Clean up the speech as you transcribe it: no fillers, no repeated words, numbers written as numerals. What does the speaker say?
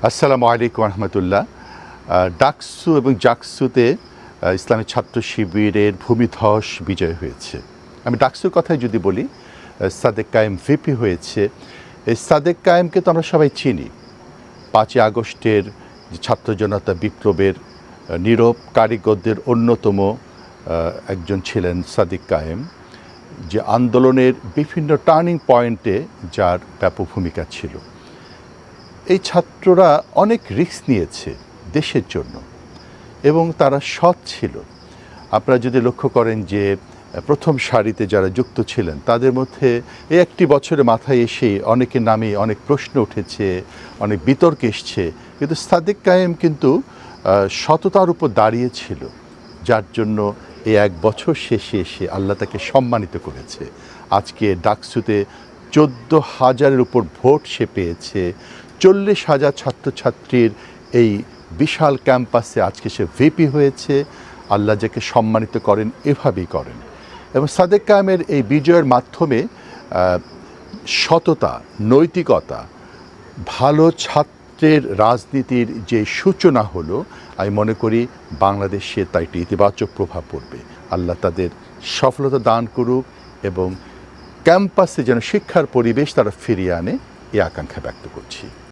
আসসালামু আলাইকুম রহমতুল্লাহ। ডাকসু এবং জাকসুতে ইসলামী ছাত্র শিবিরের ভূমিধস বিজয় হয়েছে। আমি ডাকসুর কথাই যদি বলি, সাদেক কায়েম ভিপি হয়েছে। এই সাদেক কায়েমকে তো আমরা সবাই চিনি। 5ই আগস্টের যে ছাত্র জনতা বিপ্লবের নীরব কারিগরদের অন্যতম একজন ছিলেন সাদেক কায়েম, যে আন্দোলনের বিভিন্ন টার্নিং পয়েন্টে যার ব্যাপক ভূমিকা ছিল। এই ছাত্ররা অনেক রিস্ক নিয়েছে দেশের জন্য এবং তারা সৎ ছিল। আপনারা যদি লক্ষ্য করেন যে প্রথম সারিতে যারা যুক্ত ছিলেন তাদের মধ্যে এই একটি বছরে মাথায় এসে অনেকের নামে অনেক প্রশ্ন উঠেছে, অনেক বিতর্ক এসছে, কিন্তু সাদেক কায়েম কিন্তু সততার উপর দাঁড়িয়েছিল, যার জন্য এই এক বছর শেষে এসে আল্লাহ তাকে সম্মানিত করেছে। আজকে ডাকসুতে 14,000-এর উপর ভোট সে পেয়েছে। 40,000 ছাত্রছাত্রীর এই বিশাল ক্যাম্পাসে আজকে সে ভিপি হয়েছে। আল্লাহ যাকে সম্মানিত করেন এভাবেই করেন। এবং সাদেক কায়েমের এই বিজয়ের মাধ্যমে সততা, নৈতিকতা, ভালো ছাত্রের রাজনীতির যে সূচনা হলো, আমি মনে করি বাংলাদেশে তাই একটি ইতিবাচক প্রভাব পড়বে। আল্লাহ তাদের সফলতা দান করুক এবং ক্যাম্পাসে যেন শিক্ষার পরিবেশ তারা ফিরিয়ে আনে, এই আকাঙ্ক্ষা ব্যক্ত করছি।